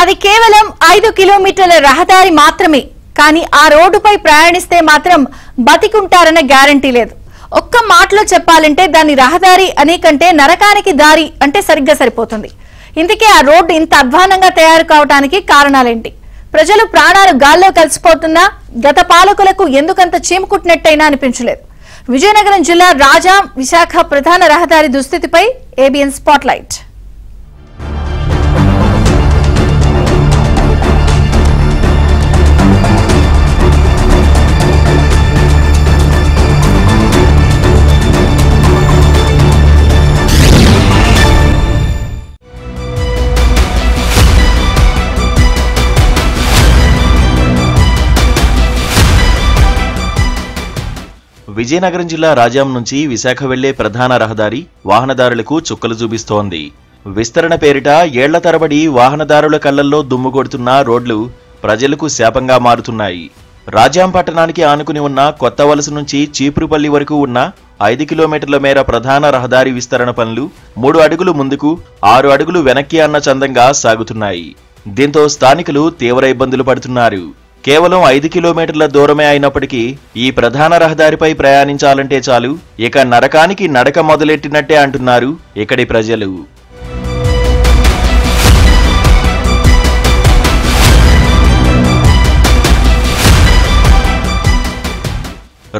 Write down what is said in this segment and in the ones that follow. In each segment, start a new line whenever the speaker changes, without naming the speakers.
అది కేవలం 5 కిలోమీటర్ల రహదారి మాత్రమే. కానీ ఆ రోడ్డుపై ప్రయాణిస్తే మాత్రం బతికుంటారన్న గ్యారంటీ లేదు. ఒక్క మాటలో చెప్పాలంటే దాని రహదారి అనేకంటే నరకానికి దారి అంటే సరిగ్గా సరిపోతుంది. ఇందుకే ఆ రోడ్డు ఇంత అధ్వానంగా తయారు కావడానికి కారణాలేంటి? ప్రజలు ప్రాణాలు గాల్లో కలిసిపోతున్నా గత పాలకులకు ఎందుకంత చీమకుట్టినట్టయినా అనిపించలేదు. విజయనగరం జిల్లా రాజాం విశాఖ ప్రధాన రహదారి దుస్థితిపై ఏబిఎన్ స్పాట్లైట్.
విజయనగరం జిల్లా రాజాం నుంచి విశాఖ వెళ్లే ప్రధాన రహదారి వాహనదారులకు చుక్కలు చూపిస్తోంది. విస్తరణ పేరిట ఏళ్ల తరబడి వాహనదారుల కళ్లల్లో దుమ్ము కొడుతున్న రోడ్లు ప్రజలకు శాపంగా మారుతున్నాయి. రాజాం పట్టణానికి ఆనుకుని ఉన్న కొత్త వలస నుంచి చీపురుపల్లి వరకు ఉన్న 5 కిలోమీటర్ల మేర ప్రధాన రహదారి విస్తరణ పనులు 3 అడుగులు ముందుకు 6 అడుగులు వెనక్కి అన్న చందంగా సాగుతున్నాయి. దీంతో స్థానికులు తీవ్ర ఇబ్బందులు పడుతున్నారు. కేవలం 5 కిలోమీటర్ల దూరమే అయినప్పటికీ ఈ ప్రధాన రహదారిపై ప్రయాణించాలంటే చాలు ఇక నరకానికి నడక మొదలెట్టినట్టే అంటున్నారు ఇక్కడి ప్రజలు.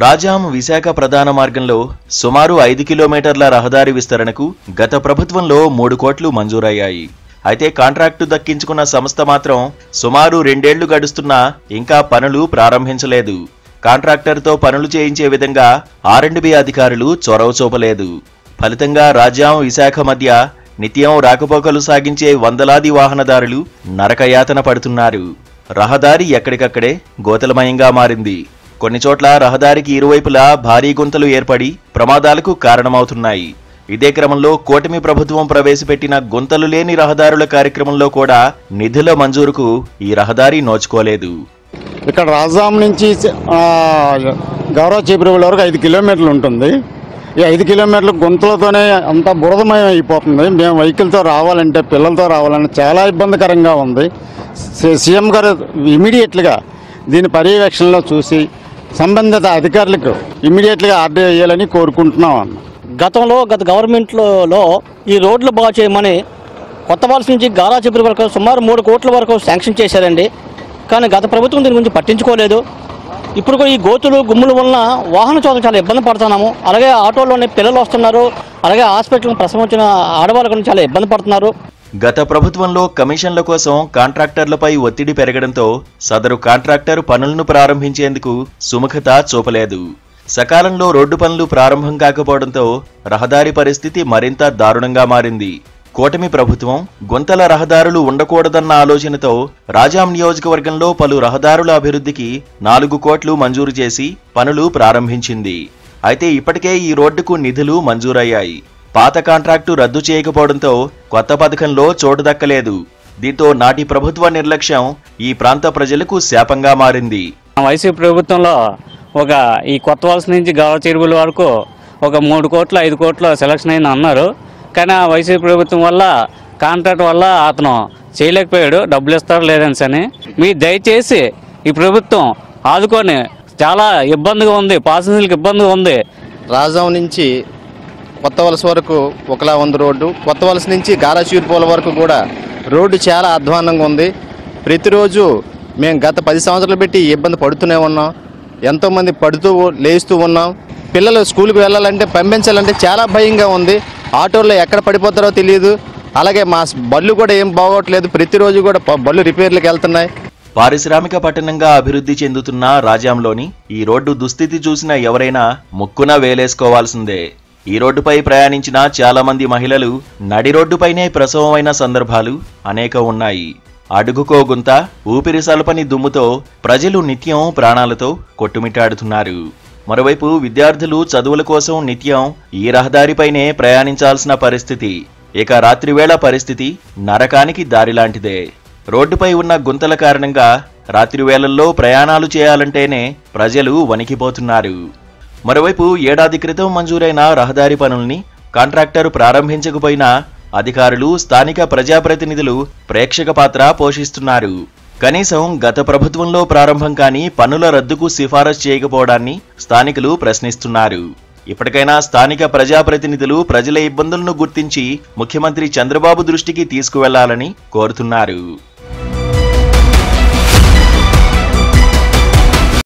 రాజాం విశాఖ ప్రధాన మార్గంలో సుమారు 5 కిలోమీటర్ల రహదారి విస్తరణకు గత ప్రభుత్వంలో 3 కోట్లు మంజూరయ్యాయి. అయితే కాంట్రాక్టు దక్కించుకున్న సంస్థ మాత్రం సుమారు 2 ఏళ్లు గడుస్తున్నా ఇంకా పనులు ప్రారంభించలేదు. కాంట్రాక్టర్తో పనులు చేయించే విధంగా R&B అధికారులు చొరవ చూపలేదు. ఫలితంగా రాజాం విశాఖ మధ్య నిత్యం రాకపోకలు సాగించే వందలాది వాహనదారులు నరకయాతన పడుతున్నారు. రహదారి ఎక్కడికక్కడే గోతలమయంగా మారింది. కొన్ని చోట్ల రహదారికి ఇరువైపులా భారీ గుంతలు ఏర్పడి ప్రమాదాలకు కారణమవుతున్నాయి. ఇదే క్రమంలో కూటమి ప్రభుత్వం ప్రవేశపెట్టిన గుంతలు లేని రహదారుల కార్యక్రమంలో కూడా నిధుల మంజూరుకు ఈ రహదారి నోచుకోలేదు.
ఇక్కడ రాజాం నుంచి గౌరవ చీపురుపల్లి వరకు 5 కిలోమీటర్లు ఉంటుంది. ఈ 5 కిలోమీటర్లు గుంతలతోనే అంతా బురదమయం అయిపోతుంది. మేము వెహికల్తో రావాలంటే పిల్లలతో రావాలంటే చాలా ఇబ్బందికరంగా ఉంది. సీఎం గారు ఇమీడియట్గా దీని పర్యవేక్షణలో చూసి సంబంధిత అధికారులకు ఇమీడియట్గా ఆర్డర్ చేయాలని కోరుకుంటున్నాం.
గతంలో గత గవర్నమెంట్లో ఈ రోడ్లు బాగు చేయమని కొత్త వలస నుంచి గారా చీపురు వరకు సుమారు 3 కోట్ల వరకు శాంక్షన్ చేశారండి. కానీ గత ప్రభుత్వం దీని గురించి పట్టించుకోలేదు. ఇప్పుడు కూడా ఈ గోతులు గుమ్ముల వలన వాహన చోదకు చాలా ఇబ్బంది పడుతున్నాము. అలాగే ఆటోలోనే పిల్లలు వస్తున్నారు. అలాగే హాస్పిటల్ ప్రసవం వచ్చిన ఆడవాళ్ళ గురించి చాలా ఇబ్బంది పడుతున్నారు.
గత ప్రభుత్వంలో కమిషన్ల కోసం కాంట్రాక్టర్లపై ఒత్తిడి పెరగడంతో సదరు కాంట్రాక్టర్ పనులను ప్రారంభించేందుకు సుముఖత చూపలేదు. సకాలంలో రోడ్డు పనులు ప్రారంభం కాకపోవడంతో రహదారి పరిస్థితి మరింత దారుణంగా మారింది. కూటమి ప్రభుత్వం గుంతల రహదారులు ఉండకూడదన్న ఆలోచనతో రాజాం నియోజకవర్గంలో పలు రహదారుల అభివృద్ధికి 4 కోట్లు మంజూరు చేసి పనులు ప్రారంభించింది. అయితే ఇప్పటికే ఈ రోడ్డుకు నిధులు మంజూరయ్యాయి. పాత కాంట్రాక్టు రద్దు చేయకపోవడంతో కొత్త పథకంలో చోటు దక్కలేదు. దీంతో నాటి ప్రభుత్వ నిర్లక్ష్యం ఈ ప్రాంత ప్రజలకు శాపంగా మారింది.
వైసీపీ ప్రభుత్వంలో ఈ కొత్త వలస నుంచి గౌరవ చీపురుపల్లి వరకు 3 కోట్లు 5 కోట్లు సెలక్షన్ అయింది అన్నారు. కానీ ఆ వైసీపీ ప్రభుత్వం వల్ల కాంట్రాక్ట్ వల్ల అతను చేయలేకపోయాడు. డబ్బులు ఇస్తారు లేదని అని మీ దయచేసి ఈ ప్రభుత్వం ఆదుకొని చాలా ఇబ్బందిగా ఉంది, పాసెంజర్లకు ఇబ్బందిగా ఉంది.
రాజాం నుంచి కొత్త వలస వరకు ఒకలా ఉంది రోడ్డు. కొత్త వలస నుంచి గారా చీపురుపల్లి వరకు కూడా రోడ్డు చాలా అధ్వానంగా ఉంది. ప్రతిరోజు మేము గత 10 సంవత్సరాలు పెట్టి ఇబ్బంది పడుతూనే ఉన్నాం. ఎంతోమంది పడుతూ లేస్తూ ఉన్నాం. పిల్లలు స్కూల్కి వెళ్ళాలంటే పంపించాలంటే చాలా భయంగా ఉంది. ఆటోల్లో ఎక్కడ పడిపోతారో తెలియదు. అలాగే మా బళ్ళు కూడా ఏం బాగోట్లేదు. ప్రతిరోజు కూడా బళ్ళు రిపేర్లకు వెళ్తున్నాయి.
పారిశ్రామిక పట్టణంగా అభివృద్ధి చెందుతున్న రాజాంలోని ఈ రోడ్డు దుస్థితి చూసిన ఎవరైనా ముక్కున వేలేసుకోవాల్సిందే. ఈ రోడ్డుపై ప్రయాణించిన చాలా మంది మహిళలు నడి రోడ్డుపైనే ప్రసవమైన సందర్భాలు అనేక ఉన్నాయి. అడుగుకో గుంత, ఊపిరి సలపని దుమ్ముతో ప్రజలు నిత్యం ప్రాణాలతో కొట్టుమిట్టాడుతున్నారు. మరోవైపు విద్యార్థులు చదువుల కోసం నిత్యం ఈ రహదారిపైనే ప్రయాణించాల్సిన పరిస్థితి. ఇక రాత్రివేళ పరిస్థితి నరకానికి దారిలాంటిదే. రోడ్డుపై ఉన్న గుంతల కారణంగా రాత్రివేళల్లో ప్రయాణాలు చేయాలంటేనే ప్రజలు వణికిపోతున్నారు. మరోవైపు ఏడాది క్రితం మంజూరైన రహదారి పనుల్ని కాంట్రాక్టర్ ప్రారంభించకపోయినా అధికారులు, స్థానిక ప్రజాప్రతినిధులు ప్రేక్షక పాత్ర పోషిస్తున్నారు. కనీసం గత ప్రభుత్వంలో ప్రారంభం కాని పన్నుల రద్దుకు సిఫారసు చేయకపోవడాన్ని స్థానికులు ప్రశ్నిస్తున్నారు. ఇప్పటికైనా స్థానిక ప్రజాప్రతినిధులు ప్రజల ఇబ్బందులను గుర్తించి ముఖ్యమంత్రి చంద్రబాబు దృష్టికి తీసుకువెళ్లాలని కోరుతున్నారు.